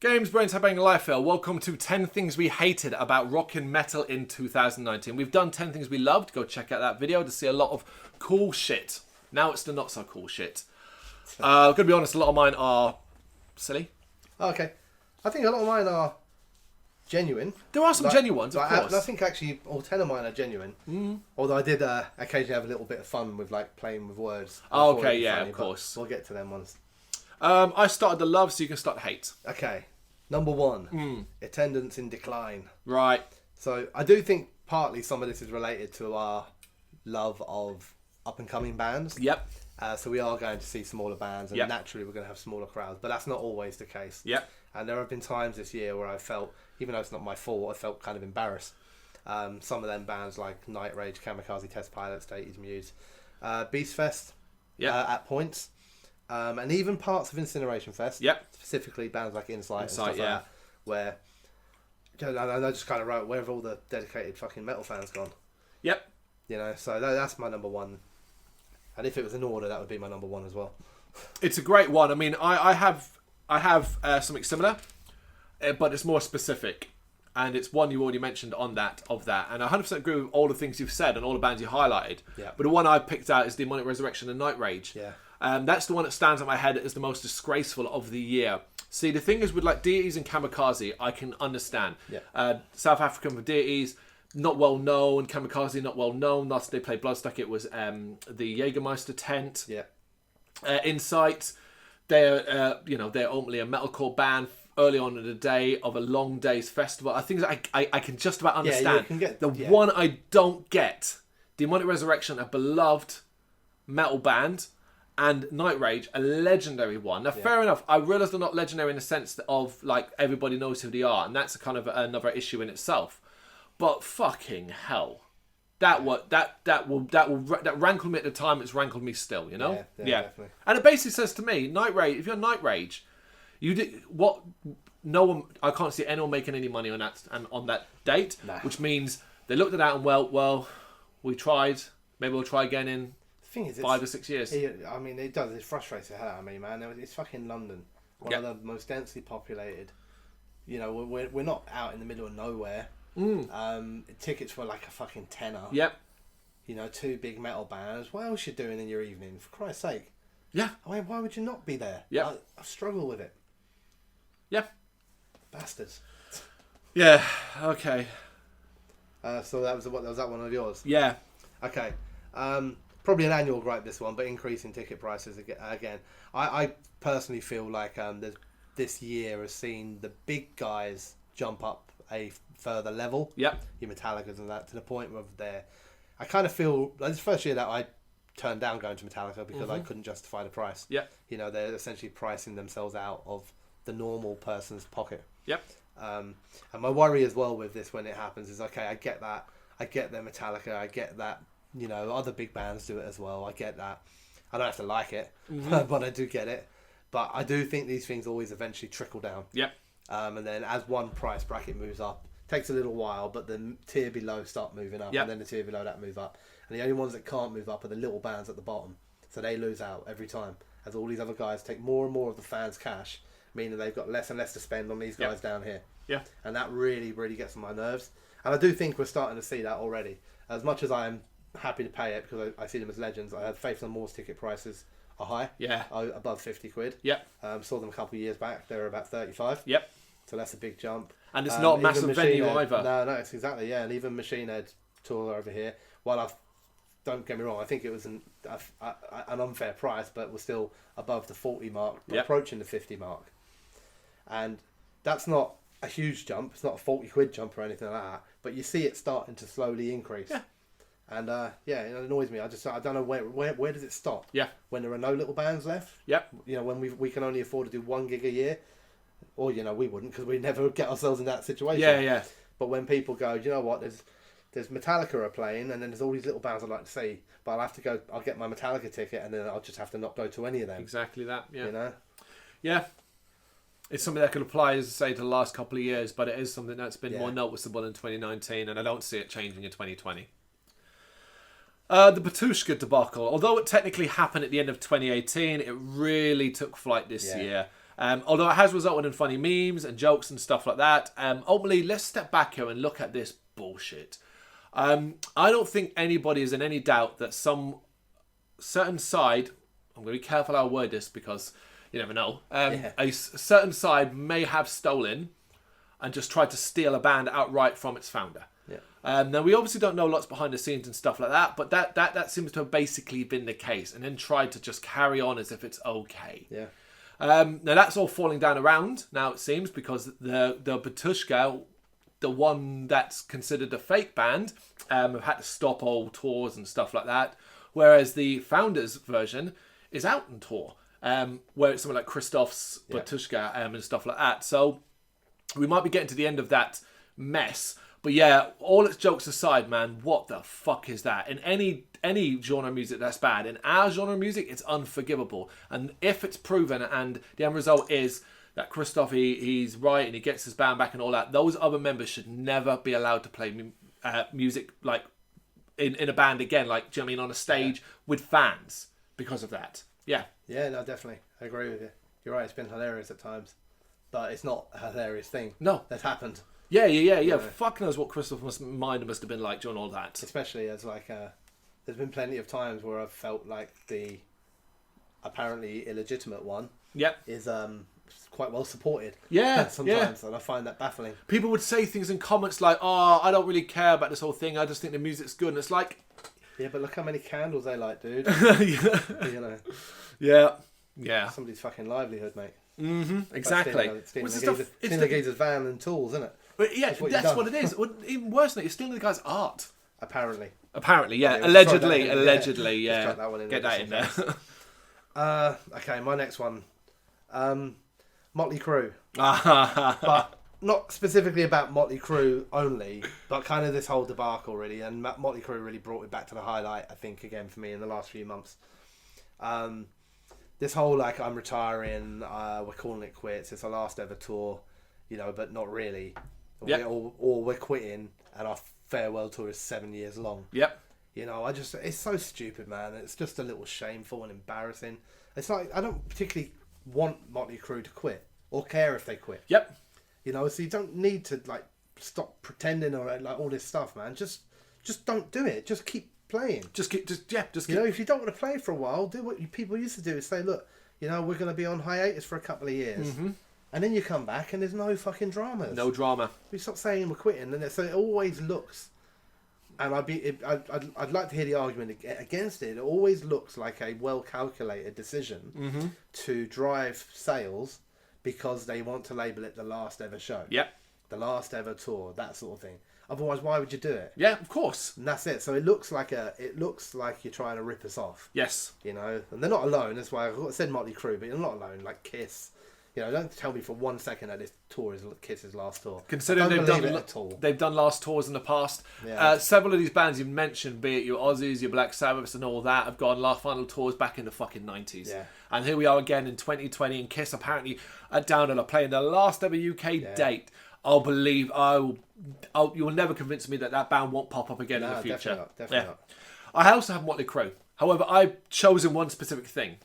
Games, Brrraaains A Head-Banging Life. Welcome to 10 things we hated about rock and metal in 2019. We've done 10 things we loved. Go check out that video to see a lot of cool shit. Now it's the not so cool shit. I'm going to be honest, a lot of mine are silly. Okay. I think a lot of mine are genuine. There are some genuine ones, of course. I think actually all 10 of mine are genuine. Although I did occasionally have a little bit of fun with like playing with words. Oh, okay, yeah, of course. We'll get to them ones. I started the love, so you can start the hate. Okay. Number one, attendance in decline. Right. So I do think partly some of this is related to our love of up-and-coming bands. Yep. So we are going to see smaller bands, and naturally we're going to have smaller crowds, but that's not always the case. Yep. And there have been times this year where I felt, even though it's not my fault, I felt kind of embarrassed. Some of them bands like Night Rage, Kamikaze Test Pilots, Dated Muse, Beast Fest at points. And even parts of Incineration Fest. Yep. Specifically bands like Insight and stuff like that. Where I just kind of wrote, where have all the dedicated fucking metal fans gone? Yep. You know, so that's my number one. And if it was in order, that would be my number one as well. It's a great one. I mean, I have something similar, but it's more specific. And it's one you already mentioned of that. And I 100% agree with all the things you've said and all the bands you highlighted. Yeah. But the one I picked out is Demonic Resurrection and Night Rage. Yeah. That's the one that stands in my head as the most disgraceful of the year. See, the thing is with like Deities and Kamikaze, I can understand. Yeah. South African for Deities, not well known. Kamikaze, not well known. Last they played Bloodstock, it was the Jägermeister tent. Yeah. Insight, they're they're ultimately a metalcore band early on in the day of a long day's festival. I think I can just about understand. One I don't get, Demonic Resurrection, a beloved metal band. And Night Rage, a legendary one. Now, fair enough. I realise they're not legendary in the sense of like everybody knows who they are, and that's a kind of another issue in itself. But fucking hell, that rankled me at the time. It's rankled me still. You know. Yeah. Definitely. And it basically says to me, Night Rage. If you're Night Rage, you did what? No one. I can't see anyone making any money on that and on that date. Nah. Which means they looked at that and well, we tried. Maybe we'll try again in. Thing is, 5 or 6 years. I mean, it does. It frustrates the hell out of me, man. It's fucking London, one of the most densely populated. You know, we're not out in the middle of nowhere. Tickets were like a fucking tenner. Yep. You know, 2 big metal bands. What else you doing in your evening? For Christ's sake. Yeah. I mean, why would you not be there? Yeah. I struggle with it. Yeah. Bastards. Yeah. Okay. So that was that one of yours? Yeah. Okay. Probably an annual gripe, this one, but increasing ticket prices again. I personally feel like this year has seen the big guys jump up a further level. Yep. Your Metallicas and that, to the point where I kind of feel like this first year that I turned down going to Metallica because I couldn't justify the price. Yep. You know, they're essentially pricing themselves out of the normal person's pocket. Yep. And my worry as well with this when it happens is, okay, I get that. I get that Metallica. I get that. You know, other big bands do it as well. I get that. I don't have to like it, but I do get it. But I do think these things always eventually trickle down. Yep. And then as one price bracket moves up, takes a little while, but the tier below start moving up, and then the tier below that move up. And the only ones that can't move up are the little bands at the bottom. So they lose out every time, as all these other guys take more and more of the fans' cash, meaning they've got less and less to spend on these guys down here. Yeah. And that really, really gets on my nerves. And I do think we're starting to see that already. As much as I am happy to pay it because I see them as legends. I had Faith No More's ticket prices are high. Yeah. Above 50 quid. Yep. Saw them a couple of years back. They were about 35. Yep. So that's a big jump. And it's not a massive venue either. No, it's exactly, yeah. And even Machine Head tour over here, while don't get me wrong, I think it was an unfair price, but was still above the 40 mark, approaching the 50 mark. And that's not a huge jump. It's not a 40 quid jump or anything like that. But you see it starting to slowly increase. Yeah. And it annoys me. I don't know where does it stop? Yeah. When there are no little bands left. Yep. You know, when we can only afford to do 1 gig a year, or you know we wouldn't because we never get ourselves in that situation. Yeah, yeah. But when people go, you know what? There's Metallica are playing, and then there's all these little bands I'd like to see, but I'll have to go. I'll get my Metallica ticket, and then I'll just have to not go to any of them. Exactly that. Yeah. You know. Yeah. It's something that could apply, as I say, to the last couple of years, but it is something that's been more noticeable in 2019, and I don't see it changing in 2020. The Batushka debacle, although it technically happened at the end of 2018, it really took flight this year. Although it has resulted in funny memes and jokes and stuff like that. Ultimately, let's step back here and look at this bullshit. I don't think anybody is in any doubt that some certain side, I'm going to be careful how I word this because you never know, a certain side may have stolen and just tried to steal a band outright from its founder. Yeah. Now, we obviously don't know lots behind the scenes and stuff like that, but that seems to have basically been the case, and then tried to just carry on as if it's okay. Yeah. Now, that's all falling down around now, it seems, because the Batushka, the one that's considered a fake band, have had to stop all tours and stuff like that, whereas the founders version is out on tour, where it's something like Christoph's Batushka and stuff like that. So we might be getting to the end of that mess. But yeah, all its jokes aside, man, what the fuck is that? In any genre of music, that's bad. In our genre of music, it's unforgivable. And if it's proven and the end result is that Christoph, he's right and he gets his band back and all that, those other members should never be allowed to play music like in a band again, like, do you know what I mean, on a stage with fans because of that. Yeah. Yeah, no, definitely. I agree with you. You're right, it's been hilarious at times. But it's not a hilarious thing. No. That's happened. Yeah. You know. Fuck knows what Christopher's mind must have been like during all that. Especially as like, there's been plenty of times where I've felt like the apparently illegitimate one is quite well supported. Yeah, sometimes, and I find that baffling. People would say things in comments like, "Oh, I don't really care about this whole thing. I just think the music's good." And it's like, yeah, but look how many candles they light, dude. You know. Yeah. Somebody's fucking livelihood, mate. Mm-hmm. Exactly. Stealing the geezer's van and tools, isn't it? But yeah, that's what it is. Even worse than it, you're stealing the guy's art. Apparently, yeah. Allegedly, yeah. Get that in there. Okay, my next one. Motley Crue. But not specifically about Motley Crue only, but kind of this whole debacle, really. And Motley Crue really brought it back to the highlight, I think, again, for me in the last few months. This whole, like, I'm retiring, we're calling it quits, it's our last ever tour, you know, but not really. Yep. Or we're quitting, and our farewell tour is 7 years long. Yep. You know, it's so stupid, man. It's just a little shameful and embarrassing. It's like, I don't particularly want Motley Crue to quit, or care if they quit. Yep. You know, so you don't need to, like, stop pretending or, like, all this stuff, man. Just don't do it. Just keep playing. Just keep. You know, if you don't want to play for a while, do what people used to do, is say, look, you know, we're going to be on hiatus for a couple of years. Mm-hmm. And then you come back and there's no fucking dramas. No drama. We stop saying we're quitting, and so it always looks, and I'd like to hear the argument against it. It always looks like a well calculated decision to drive sales because they want to label it the last ever show. Yep. The last ever tour, that sort of thing. Otherwise, why would you do it? Yeah, of course. And that's it. So it looks like you're trying to rip us off. Yes. You know, and they're not alone. That's why I said Motley Crue, but you're not alone. Like Kiss. You know, don't tell me for 1 second that this tour is Kiss's last tour. Considering they've done last tours in the past. Yeah. Several of these bands you've mentioned, be it your Aussies, your Black Sabbaths and all that, have gone last final tours back in the fucking 90s. Yeah. And here we are again in 2020, and Kiss apparently are down and are playing the last ever UK date. You'll never convince me that band won't pop up again in the future. Definitely not. I also have Motley Crue. However, I've chosen one specific thing.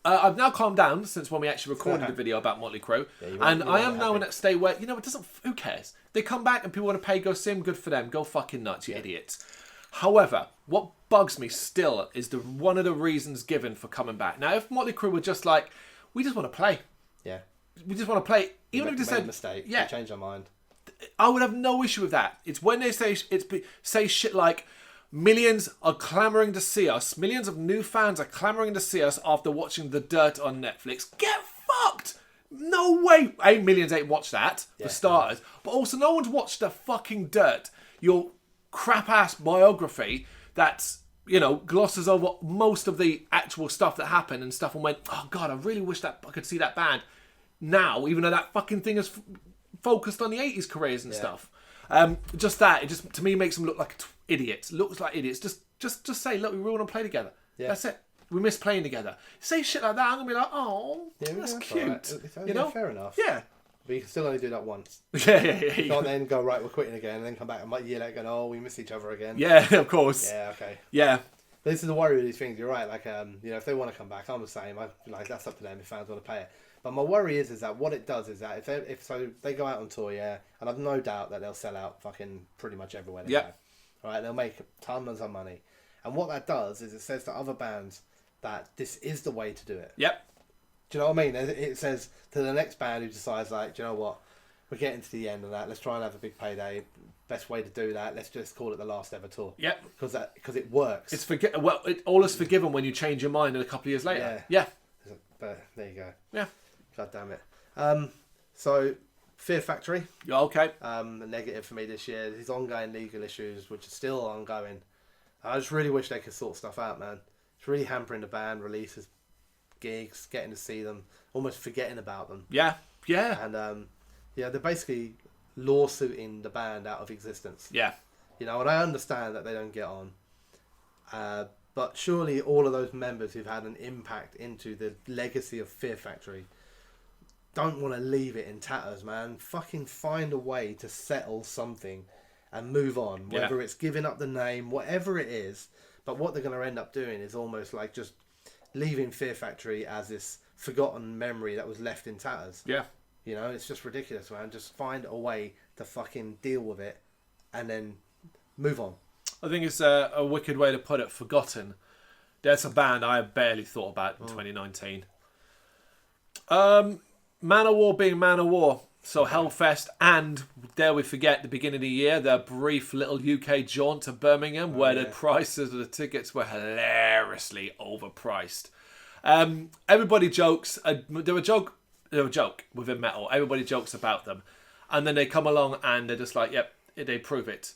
I've now calmed down since when we actually recorded the video about Motley Crue, and I am now in that state where, you know, who cares? They come back and people want to pay, go see them, good for them, go fucking nuts, you idiots. However, what bugs me still is one of the reasons given for coming back. Now, if Motley Crue were just like, we just want to play. Yeah. We just want to play. Even if we just said, mistake. Yeah. Change our mind. I would have no issue with that. It's when they say shit like, millions are clamouring to see us. Millions of new fans are clamouring to see us after watching The Dirt on Netflix. Get fucked! No way! Millions ain't watched that, for starters. But also, no one's watched the fucking Dirt. Your crap-ass biography that's, you know, glosses over most of the actual stuff that happened and stuff, and went, oh God, I really wish that I could see that band now, even though that fucking thing is focused on the 80s careers and stuff. Just that, it just, to me, makes them look like idiots. Looks like idiots. Just say, look, we really want to play together. Yeah. That's it. We miss playing together. Say shit like that, I'm going to be like, oh, that's cute. Right. You know? Fair enough. Yeah. But you can still only do that once. Yeah. You can't then go, right, we're quitting again, and then come back a year later going, oh, we miss each other again. Yeah, of course. Yeah, okay. Yeah. But this is the worry with these things. You're right. Like, you know, if they want to come back, I'm the same. Like, that's up to them if fans want to pay it. But my worry is that what it does is that if they go out on tour, yeah, and I've no doubt that they'll sell out fucking pretty much everywhere they go. Right, they'll make tons of money. And what that does is it says to other bands that this is the way to do it. Yep. Do you know what I mean? It says to the next band who decides, like, do you know what? We're getting to the end of that. Let's try and have a big payday. Best way to do that. Let's just call it the last ever tour. Yep. Because it works. It's all is forgiven when you change your mind a couple of years later. Yeah. But there you go. Yeah. God damn it. So Fear Factory. Yeah, okay. A negative for me this year. These ongoing legal issues, which are still ongoing. I just really wish they could sort stuff out, man. It's really hampering the band releases, gigs, getting to see them, almost forgetting about them. Yeah. And they're basically lawsuiting the band out of existence. Yeah. You know, and I understand that they don't get on. But surely all of those members who've had an impact into the legacy of Fear Factory don't want to leave it in tatters, man. Fucking find a way to settle something and move on. Whether it's giving up the name, whatever it is. But what they're going to end up doing is almost like just leaving Fear Factory as this forgotten memory that was left in tatters. Yeah. You know, it's just ridiculous, man. Just find a way to fucking deal with it and then move on. I think it's a wicked way to put it, forgotten. That's a band I barely thought about in 2019. Manowar being Manowar. So Hellfest, and dare we forget, the beginning of the year, their brief little UK jaunt to Birmingham, where the prices of the tickets were hilariously overpriced. Everybody jokes. They're a joke within metal. Everybody jokes about them, and then they come along and they're just like, "Yep, they prove it."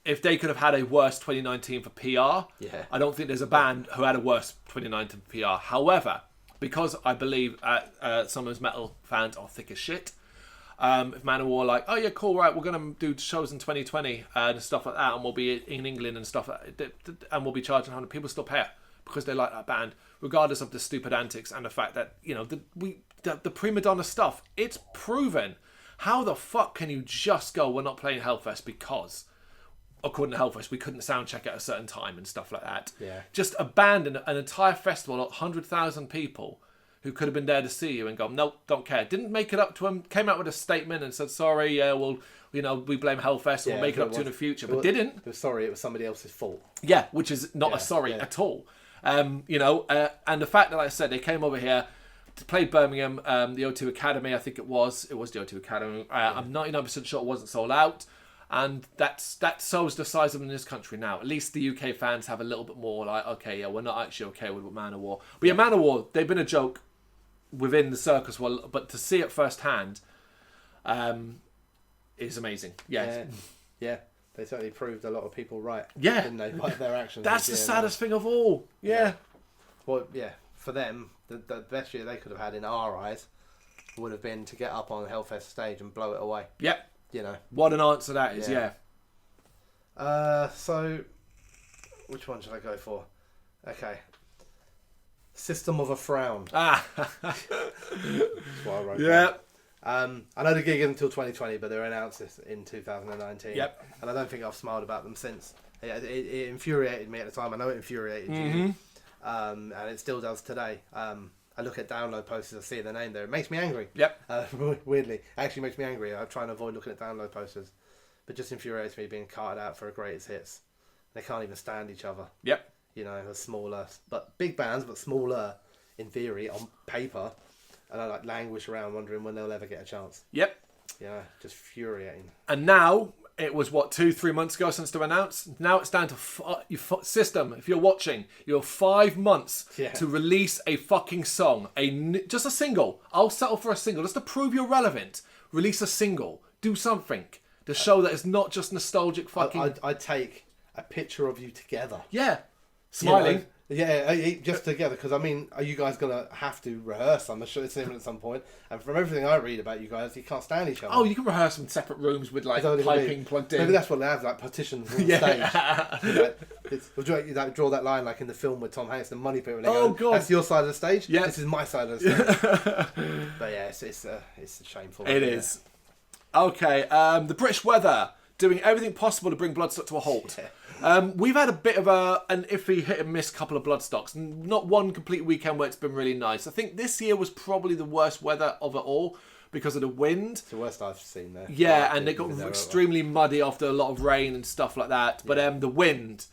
If they could have had a worse 2019 for PR, I don't think there's a band who had a worse 2019 for PR. However, because I believe some of those metal fans are thick as shit. If Manowar are like, oh yeah, cool, right, we're going to do shows in 2020 and stuff like that, and we'll be in England and stuff like that, and we'll be charging 100, people still pay it because they like that band, regardless of the stupid antics and the fact that, you know, the prima donna stuff, it's proven. How the fuck can you just go, we're not playing Hellfest because, according to Hellfest, we couldn't sound check at a certain time and stuff like that. Yeah. Just abandon an entire festival of 100,000 people who could have been there to see you and go, nope, don't care. Didn't make it up to him, came out with a statement and said, sorry, well, you know, we blame Hellfest, we'll make it up to you in the future, but didn't. It was sorry, it was somebody else's fault. Yeah, which is not a sorry at all. You know, and the fact that, like I said, they came over here to play Birmingham, the O2 Academy, I think it was the O2 Academy. I'm 99% sure it wasn't sold out. And that shows the size of them in this country now. At least the UK fans have a little bit more like, okay, yeah, we're not actually okay with Manowar. But yeah, Manowar, they've been a joke within the circus, well, but to see it firsthand is amazing. Yeah. They certainly proved a lot of people right. Yeah, didn't they? By their actions. That's the saddest thing of all. Yeah. Well, yeah, for them, the best year they could have had in our eyes would have been to get up on the Hellfest stage and blow it away. Yep. You know. What an answer that is, yeah. So, which one should I go for? Okay. System of a Frown. That's what I wrote down. I know the gig isn't until 2020, but they're announced this in 2019. Yep. And I don't think I've smiled about them since. It infuriated me at the time. I know it infuriated you. And it still does today. I look at download posters, I see the name there. It makes me angry. Yep. Weirdly. It actually makes me angry. I try and avoid looking at download posters. But just infuriates me being carted out for a greatest hits. They can't even stand each other. Yep. You know, they're smaller. But big bands, but smaller in theory, on paper. And I like languish around wondering when they'll ever get a chance. Yep. Yeah, just infuriating. And now, it was, 2-3 months ago since they were announced? Now it's down to System. If you're watching, you have 5 months to release a fucking song. Just a single. I'll settle for a single. Just to prove you're relevant. Release a single. Do something. To show that it's not just nostalgic fucking... I'd take a picture of you together. Yeah. Smiling. You know, just together. Because, I mean, are you guys going to have to rehearse? I'm sure it's at some point. And from everything I read about you guys, you can't stand each other. Oh, you can rehearse in separate rooms with, like, piping plugged in. Maybe that's what they have, like, partitions on stage. Would you like, draw that line, like, in the film with Tom Hanks, the money pit, when they go, God. That's your side of the stage? Yeah. This is my side of the stage. But, yeah, it's shameful. It is. Okay, the British weather. doing everything possible to bring Bloodstock to a halt. We've had a bit of an iffy hit and miss couple of Bloodstocks. Not one complete weekend where it's been really nice. I think this year was probably the worst weather of it all because of the wind. It's the worst I've seen there. Yeah, and it got extremely muddy after a lot of rain and stuff like that. But the wind,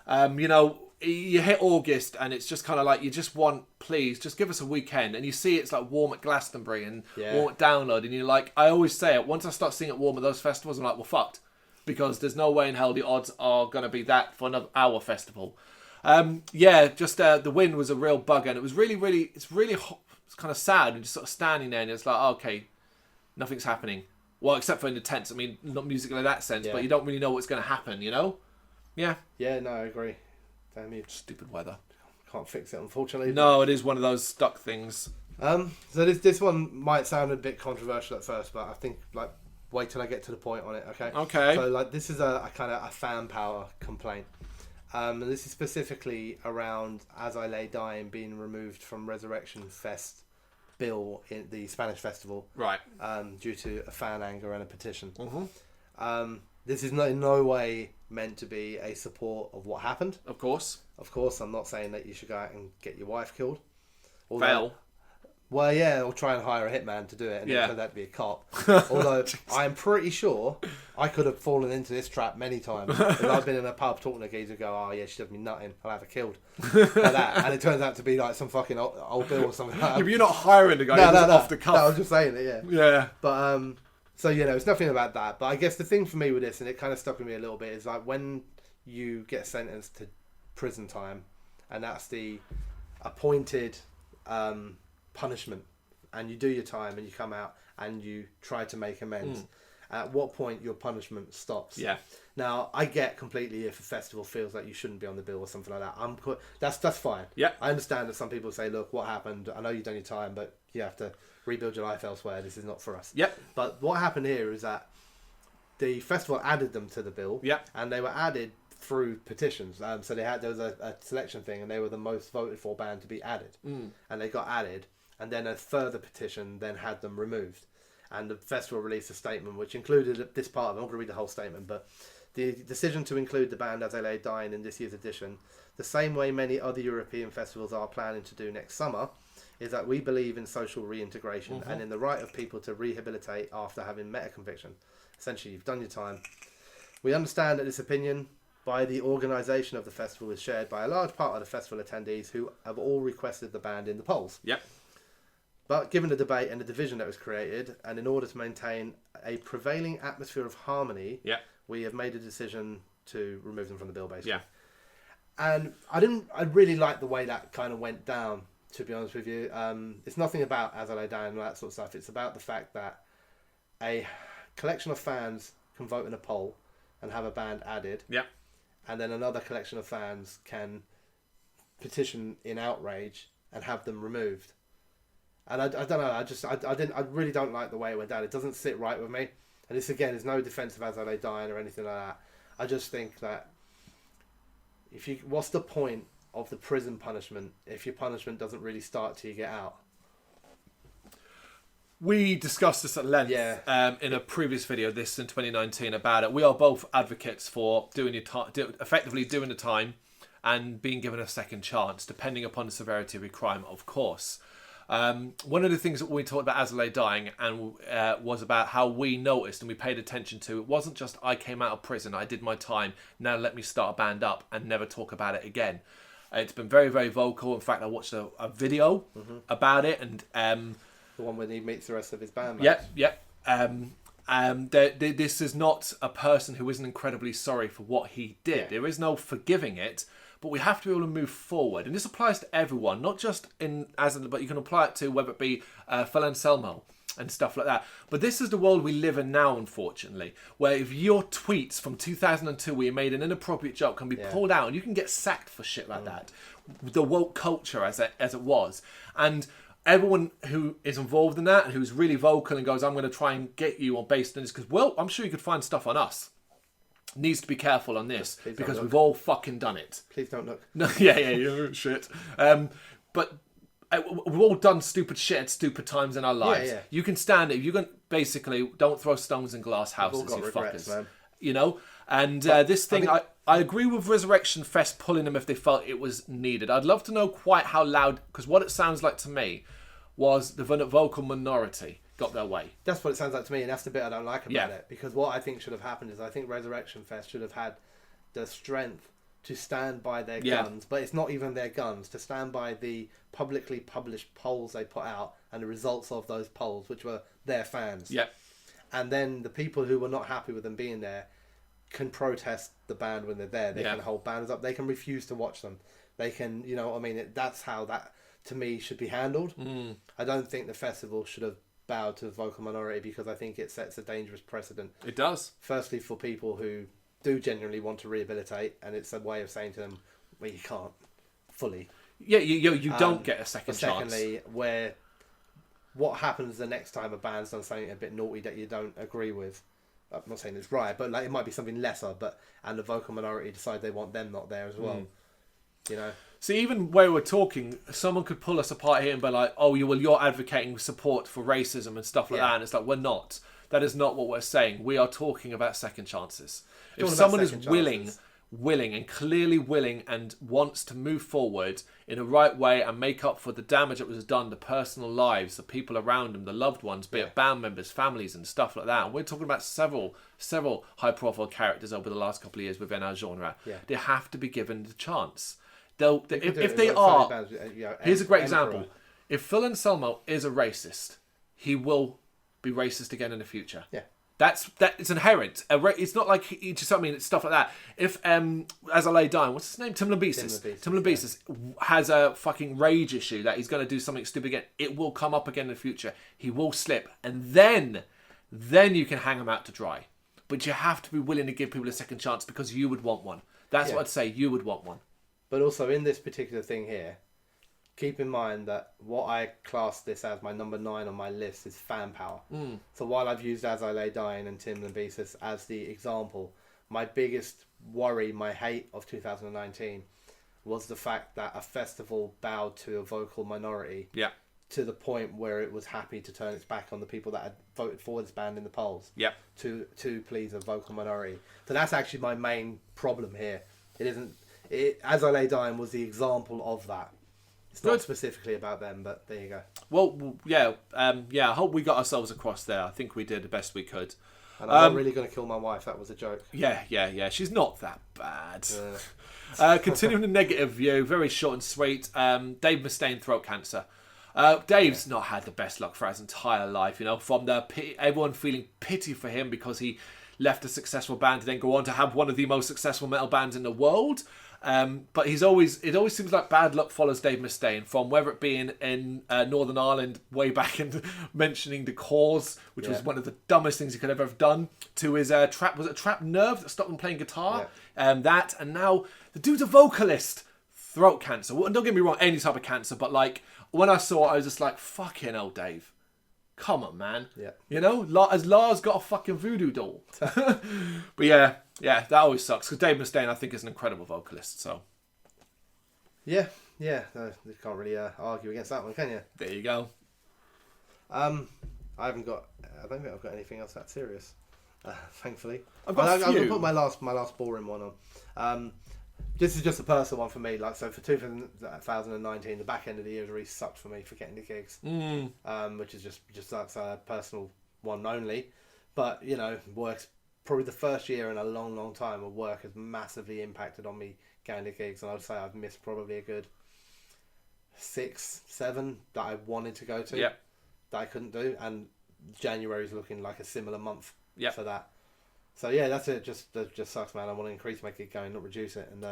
you know, you hit August and it's just kind of like you just want, please, just give us a weekend. And you see it's like warm at Glastonbury and warm at Download. And you're like, I always say it, once I start seeing it warm at those festivals, I'm like, well, fucked. Because there's no way in hell the odds are going to be that for another hour festival. Just the wind was a real bugger. And it was it's really hot. It's kind of sad. And just sort of standing there and it's like, okay, nothing's happening. Well, except for in the tents. I mean, not musical in that sense, but you don't really know what's going to happen, you know? Yeah. Yeah, no, I agree. Damn you. Stupid weather. Can't fix it, unfortunately. No, it is one of those stuck things. So this one might sound a bit controversial at first, but I think, like, wait till I get to the point on it, okay? Okay. So, like, this is a kind of a fan power complaint. And this is specifically around As I Lay Dying being removed from Resurrection Fest bill in the Spanish festival. Right. Due to a fan anger and a petition. Mm-hmm. This is in no way meant to be a support of what happened. Of course. Of course, I'm not saying that you should go out and get your wife killed. Fail. Well, yeah, or try and hire a hitman to do it, and it turns out to be a cop. Although, I'm pretty sure I could have fallen into this trap many times. Because I've been in a pub talking to a geezer who go, oh yeah, she does me nutting, I'll have her killed. Like that. And it turns out to be like some fucking old bill or something like that. Yeah, but you're not hiring the guy, you're just off the cuff. No, I was just saying it, yeah. Yeah. But, so, you know, it's nothing about that. But I guess the thing for me with this, and it kind of stuck with me a little bit, is like when you get sentenced to prison time, and that's the appointed punishment, and you do your time and you come out and you try to make amends, at what point your punishment stops. Yeah. Now, I get completely if a festival feels like you shouldn't be on the bill or something like that. That's fine. Yeah. I understand that some people say, look, what happened? I know you've done your time, but you have to rebuild your life elsewhere. This is not for us. Yep. But what happened here is that the festival added them to the bill. Yep. And they were added through petitions. So there was a selection thing, and they were the most voted for band to be added. And they got added. And then a further petition then had them removed. And the festival released a statement which included this part of it. I'm not going to read the whole statement, but the decision to include the band As I Lay Dying in this year's edition, the same way many other European festivals are planning to do next summer, is that we believe in social reintegration and in the right of people to rehabilitate after having met a conviction. Essentially, you've done your time. We understand that this opinion by the organisation of the festival is shared by a large part of the festival attendees who have all requested the band in the polls. Yep. But given the debate and the division that was created, and in order to maintain a prevailing atmosphere of harmony, we have made a decision to remove them from the bill, basically. Yeah. And I really like the way that kind of went down, to be honest with you. It's nothing about As I Lay Dying and all that sort of stuff. It's about the fact that a collection of fans can vote in a poll and have a band added. Yeah. And then another collection of fans can petition in outrage and have them removed. And I don't know. I really don't like the way it went down. It doesn't sit right with me. And this again is no defense of As I Lay Dying or anything like that. I just think that what's the point of the prison punishment if your punishment doesn't really start till you get out? We discussed this at length in a previous video, this in 2019, about it. We are both advocates for doing your time, effectively doing the time, and being given a second chance, depending upon the severity of your crime, of course. One of the things that we talked about As I Lay Dying and was about how we noticed and we paid attention to, it wasn't just I came out of prison, I did my time, now let me start a band up and never talk about it again. It's been very, very vocal. In fact, I watched a video about it, and the one where he meets the rest of his band. This is not a person who isn't incredibly sorry for what he did. Yeah. There is no forgiving it, but we have to be able to move forward. And this applies to everyone, not just but you can apply it to whether it be Phil Anselmo and stuff like that. But this is the world we live in now, unfortunately, where if your tweets from 2002 where you made an inappropriate joke can be pulled out and you can get sacked for shit like that. The woke culture as it was. And everyone who is involved in that and who's really vocal and goes, I'm going to try and get you on based on this, because, well, I'm sure you could find stuff on us. Needs to be careful on this, because we've all fucking done it. Please don't look. No, shit. But we've all done stupid shit at stupid times in our lives. You can stand it. You can basically don't throw stones in glass houses, you regrets, fuckers. Man. you know. And this thing, I agree with Resurrection Fest pulling them if they felt it was needed. I'd love to know quite how loud, because what it sounds like to me was the vocal minority got their way. That's what it sounds like to me, and that's the bit I don't like about it. Because what I think should have happened is I think Resurrection Fest should have had the strength to stand by their guns, but it's not even their guns, to stand by the publicly published polls they put out and the results of those polls, which were their fans. Yeah. And then the people who were not happy with them being there can protest the band when they're there. They can hold banners up. They can refuse to watch them. They can, you know what I mean? That's how that, to me, should be handled. I don't think the festival should have bowed to the vocal minority, because I think it sets a dangerous precedent. It does. Firstly, for people who do genuinely want to rehabilitate, and it's a way of saying to them, well, you can't fully. Yeah, you don't get a second chance. Secondly, where what happens the next time a band's done something a bit naughty that you don't agree with? I'm not saying it's right, but like it might be something lesser, and the vocal minority decide they want them not there as well. You know. See, even where we're talking, someone could pull us apart here and be like, "Oh, you're advocating support for racism and stuff like that," and it's like, we're not. That is not what we're saying. We are talking about second chances. If someone is willing and clearly willing and wants to move forward in a right way and make up for the damage that was done to personal lives, the people around them, the loved ones, be it band members, families and stuff like that. And we're talking about several high profile characters over the last couple of years within our genre. They have to be given the chance. If they are, here's a great example. If Phil Anselmo is a racist, he will be racist again in the future. Yeah. It's inherent. It's not like it's stuff like that. If As I Lay Dying, what's his name? Tim Lambesis has a fucking rage issue that he's going to do something stupid again. It will come up again in the future. He will slip, and then you can hang him out to dry. But you have to be willing to give people a second chance, because you would want one. That's what I'd say. You would want one. But also in this particular thing here, keep in mind that what I class this as, my number 9 on my list, is fan power. So while I've used As I Lay Dying and Tim Lambesis as the example, my biggest worry, my hate of 2019, was the fact that a festival bowed to a vocal minority to the point where it was happy to turn its back on the people that had voted for this band in the polls to please a vocal minority. So that's actually my main problem here. As I Lay Dying was the example of that. It's not specifically about them, but there you go. Well, I hope we got ourselves across there. I think we did the best we could. And I'm not really going to kill my wife. That was a joke. Yeah. She's not that bad. Continuing the negative view, very short and sweet. Dave Mustaine, throat cancer. Dave's not had the best luck for his entire life. You know, from everyone feeling pity for him because he left a successful band to then go on to have one of the most successful metal bands in the world. But it always seems like bad luck follows Dave Mustaine, from whether it be in Northern Ireland way back in mentioning the Cause, which was one of the dumbest things he could ever have done, to his trapped nerve that stopped him playing guitar, and now the dude's a vocalist, throat cancer. Well, don't get me wrong, any type of cancer, but like when I saw it, I was just like, fucking hell, Dave. Come on, man. Yeah. You know, has Lars got a fucking voodoo doll? But yeah, that always sucks, because Dave Mustaine, I think, is an incredible vocalist. So. Yeah. No, you can't really argue against that one, can you? There you go. I don't think I've got anything else that serious. Thankfully, I've got a few. I'll put my last boring one on. This is just a personal one for me. Like, so for 2019, the back end of the year really sucked for me for getting the gigs, which is just that's a personal one only. But you know, work's probably the first year in a long time where work has massively impacted on me getting the gigs, and I'd say I've missed probably a good 6, 7 that I wanted to go to that I couldn't do, and January's looking like a similar month for that. So yeah, that's it. That just sucks, man. I want to increase my gig going, not reduce it. And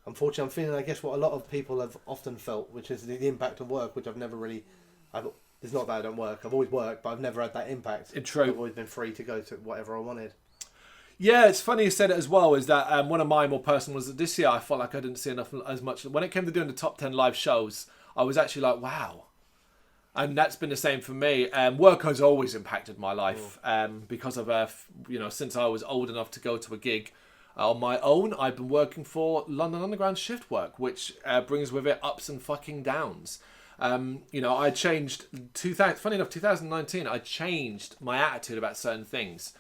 unfortunately, I'm feeling, I guess, what a lot of people have often felt, which is the impact of work, which I've never really. It's not that I don't work. I've always worked, but I've never had that impact. It's true. I've always been free to go to whatever I wanted. Yeah, it's funny you said it as well. Is that one of my more personal was that this year I felt like I didn't see enough as much. When it came to doing the top 10 live shows, I was actually like, wow. And that's been the same for me. Work has always impacted my life because of, since I was old enough to go to a gig on my own, I've been working for London Underground shift work, which brings with it ups and fucking downs. I changed, funny enough, 2019, I changed my attitude about certain things.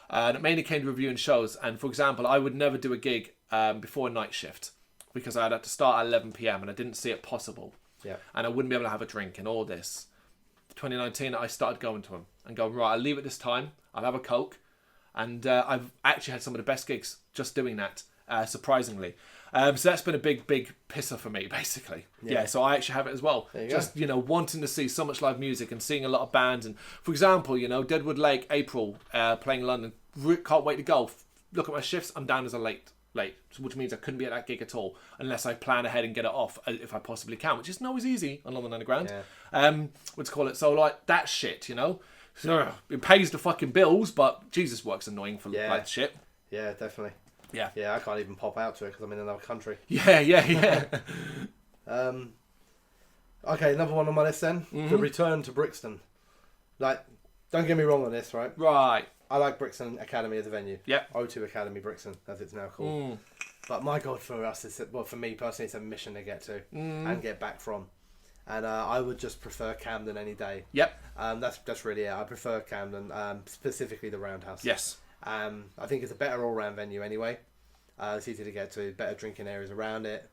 And it mainly came to reviewing shows. And for example, I would never do a gig before a night shift because I'd have to start at 11 p.m. and I didn't see it possible. Yeah. And I wouldn't be able to have a drink and all this. 2019, I started going to them and going, right, I'll leave at this time. I'll have a Coke. And I've actually had some of the best gigs just doing that, surprisingly. So that's been a big pisser for me, basically. Yeah, so I actually have it as well. Just, wanting to see so much live music and seeing a lot of bands. And, for example, Deadwood Lake, April, playing in London. Can't wait to go. Look at my shifts. I'm down as a late, which means I couldn't be at that gig at all unless I plan ahead and get it off if I possibly can, which isn't always easy on London Underground. What's call it? So, like, that shit, So, it pays the fucking bills, but Jesus, work's annoying for like shit. Yeah, definitely. Yeah. Yeah, I can't even pop out to it because I'm in another country. Yeah. Okay, another one on my list then. The return to Brixton. Like, don't get me wrong on this, right? Right. I like Brixton Academy as a venue. Yep. O2 Academy Brixton, as it's now called. But my God, for us, for me personally, it's a mission to get to and get back from. And I would just prefer Camden any day. Yep. That's really it. I prefer Camden, specifically the Roundhouse. Yes. I think it's a better all-round venue anyway. It's easy to get to, better drinking areas around it.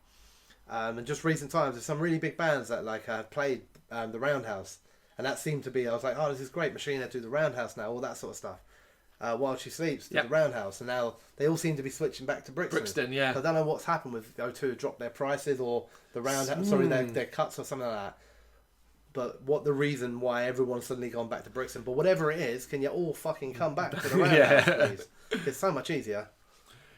And just recent times, there's some really big bands that have played the Roundhouse. And that seemed to be, I was like, oh, this is great. Machine Head do the Roundhouse now, all that sort of stuff. While She Sleeps, the Roundhouse. And now they all seem to be switching back to Brixton. Yeah. So I don't know what's happened with O2 drop their prices or the Roundhouse, their cuts or something like that. But what the reason why everyone's suddenly gone back to Brixton. But whatever it is, can you all fucking come back to the Roundhouse, please? It's so much easier.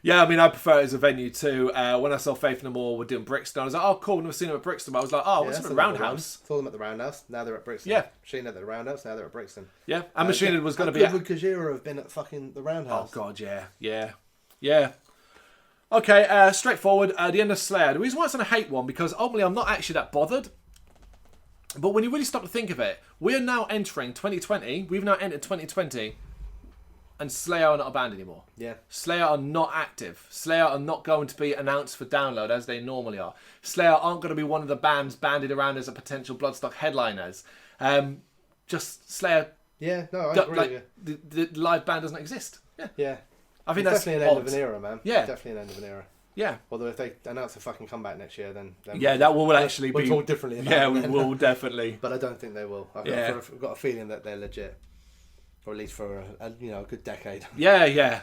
Yeah, I mean, I prefer it as a venue too. When I saw Faith No More were doing Brixton, I was like, oh, cool, I've never seen them at Brixton. But I was like, oh, what's the Roundhouse? Saw them at the Roundhouse, now they're at Brixton. Yeah. Machine Head at the Roundhouse, now they're at Brixton. Yeah, and Machine Head was going to be... Goodwood Kajira have been at fucking the Roundhouse. Oh, God, yeah. Okay, straightforward. The end of Slayer. The reason why it's on a hate one, because ultimately I'm not actually that bothered. But when you really stop to think of it, we are now entering 2020. We've now entered 2020. And Slayer are not a band anymore. Yeah. Slayer are not active. Slayer are not going to be announced for download as they normally are. Slayer aren't going to be one of the bands bandied around as a potential Bloodstock headliners. Just Slayer... Yeah, no, I agree with you. The live band doesn't exist. Yeah. I think it's that's definitely an end of an era, man. Yeah. Definitely an end of an era. Yeah. Although if they announce a fucking comeback next year, then that will actually be... We'll talk differently about it. it. Yeah, we will, definitely. But I don't think they will. I've got a feeling that they're legit. Or at least for a good decade. Yeah.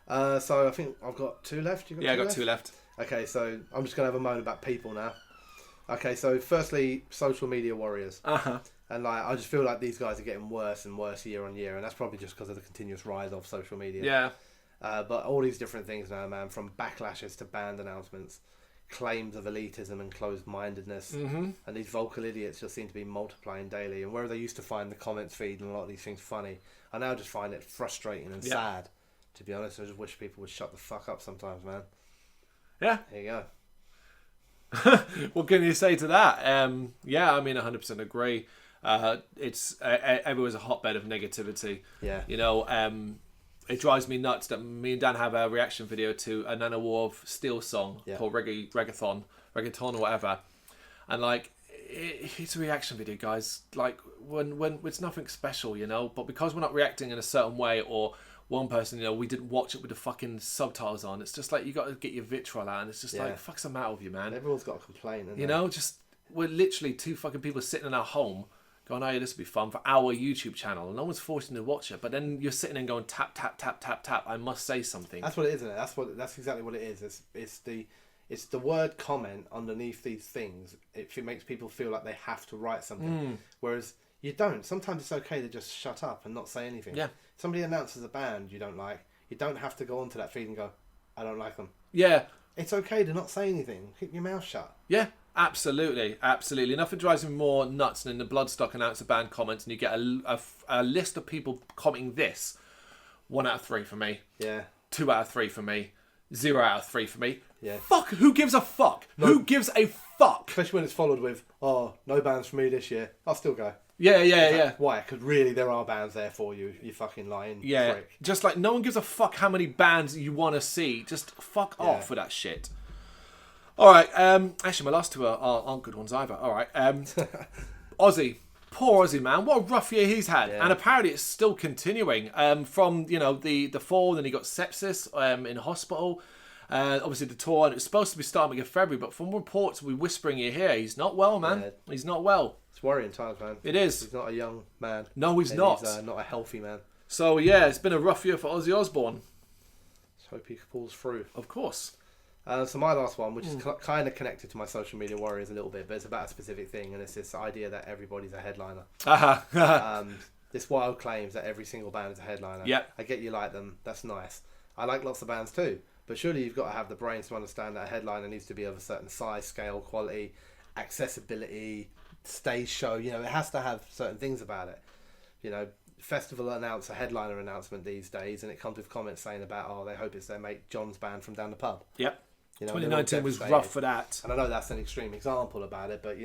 So I think I've got two left. I got two left. Okay, so I'm just going to have a moan about people now. Okay, so firstly, social media warriors. And I just feel like these guys are getting worse and worse year on year. And that's probably just because of the continuous rise of social media. Yeah. But all these different things now, man, from backlashes to band announcements, claims of elitism and closed-mindedness, and these vocal idiots just seem to be multiplying daily. And where they used to find the comments feed and a lot of these things funny, I now just find it frustrating and sad. To be honest, I just wish people would shut the fuck up sometimes, man. Yeah. There you go. What can you say to that? Yeah, I mean, 100% agree. It's everywhere's a hotbed of negativity. Yeah. It drives me nuts that me and Dan have a reaction video to a Nana War of Steel song called Reggaeton or whatever, and it's a reaction video, guys. Like when it's nothing special, but because we're not reacting in a certain way, or one person, we didn't watch it with the fucking subtitles on, it's just like you got to get your vitriol out, and it's just like, fuck's the matter with you, man? Everyone's got a complaint, just we're literally two fucking people sitting in our home going, oh, yeah, this would be fun for our YouTube channel, and no one's forcing you to watch it. But then you're sitting and going, tap, tap, tap, tap, tap. I must say something. That's what it is, isn't it? That's exactly what it is. It's the word comment underneath these things. It makes people feel like they have to write something, whereas you don't. Sometimes it's okay to just shut up and not say anything. Yeah. Somebody announces a band you don't like. You don't have to go onto that feed and go, I don't like them. Yeah. It's okay to not say anything. Keep your mouth shut. Yeah. Absolutely. Nothing drives me more nuts than the Bloodstock announcer band comments, and you get a list of people commenting this. 1 out of 3 for me. Yeah. 2 out of 3 for me. 0 out of 3 for me. Yeah. Fuck. Who gives a fuck? No. Who gives a fuck? Especially when it's followed with, oh, no bands for me this year. I'll still go. Yeah. Why? Because really, there are bands there for you. You fucking lying prick. Just like no one gives a fuck how many bands you want to see. Just fuck off with that shit. All right. Actually, my last two aren't good ones either. All right. Ozzy. Poor Ozzy, man. What a rough year he's had. Yeah. And apparently it's still continuing. From, the fall, then he got sepsis in hospital. Obviously the tour, and it was supposed to be starting in February, but from reports we're whispering you here, he's not well, man. Yeah. He's not well. It's worrying times, man. It is. He's not a young man. No, he's And not. He's not a healthy man. So, yeah, it's been a rough year for Ozzy Osbourne. Let's hope he pulls through. Of course. So my last one, which is kind of connected to my social media warriors a little bit, but it's about a specific thing, and it's this idea that everybody's a headliner. This wild claims that every single band is a headliner. Yep. I get you like them. That's nice. I like lots of bands too. But surely you've got to have the brains to understand that a headliner needs to be of a certain size, scale, quality, accessibility, stage show. It has to have certain things about it. Festival announce a headliner announcement these days, and it comes with comments saying about, they hope it's their mate John's band from down the pub. Yep. 2019 was devastated. rough for that. And I know that's an extreme example about it, but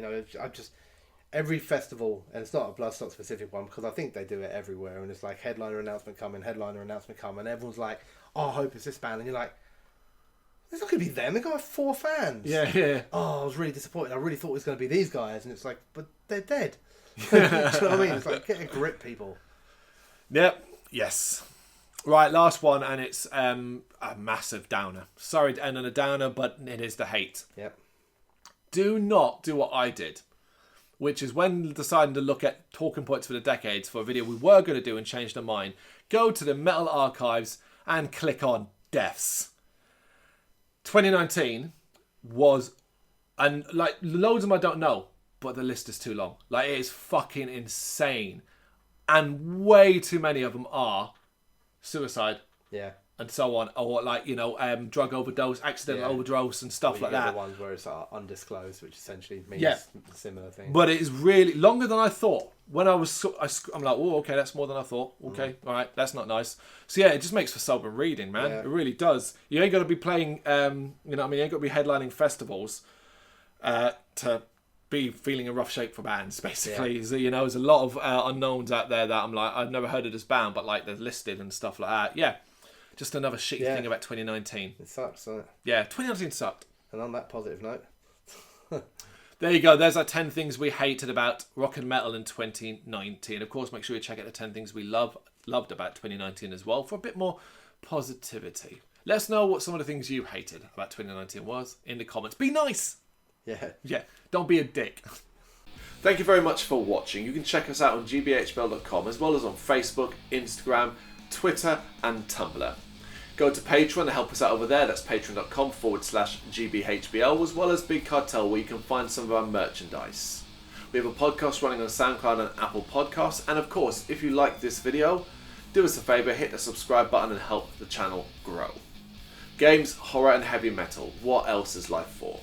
every festival, and it's not a Bloodstock specific one because I think they do it everywhere, and it's like headliner announcement coming, and everyone's like, I hope it's this band, and you're like, it's not going to be them, they've got 4 fans. Yeah. Oh, I was really disappointed, I really thought it was going to be these guys, and it's like, but they're dead. Do you know what I mean? It's like, get a grip, people. Yep. Yes. Right, last one, and it's a massive downer. Sorry to end on a downer, but it is the hate. Yep. Do not do what I did, which is when deciding to look at talking points for the decades for a video we were going to do and change their mind, go to the Metal Archives and click on deaths. 2019 was, and like loads of them I don't know, but the list is too long. Like, it is fucking insane. And way too many of them are suicide. Yeah. And so on, or drug overdose, accidental overdose, and stuff like that. The ones where it's undisclosed, which essentially means Yeah. a similar thing. But it is really longer than I thought. When I'm like, oh, okay, that's more than I thought. Okay, all right, that's not nice. So yeah, it just makes for sober reading, man. Yeah. It really does. You ain't got to be playing, you ain't got to be headlining festivals to be feeling in rough shape for bands, basically. Yeah. So, there's a lot of unknowns out there that I'm like, I've never heard of this band, but like they're listed and stuff like that. Yeah. Just another shitty thing about 2019. It sucks, doesn't it? Yeah, 2019 sucked. And on that positive note, there you go. There's our 10 things we hated about rock and metal in 2019. Of course, make sure you check out the 10 things we loved about 2019 as well for a bit more positivity. Let us know what some of the things you hated about 2019 was in the comments. Be nice. Yeah. Don't be a dick. Thank you very much for watching. You can check us out on gbhbl.com as well as on Facebook, Instagram, Twitter and Tumblr. Go to Patreon and help us out over there. That's patreon.com/GBHBL, as well as Big Cartel, where you can find some of our merchandise. We have a podcast running on SoundCloud and Apple Podcasts. And of course, if you like this video, do us a favour, hit the subscribe button and help the channel grow. Games, horror and heavy metal. What else is life for?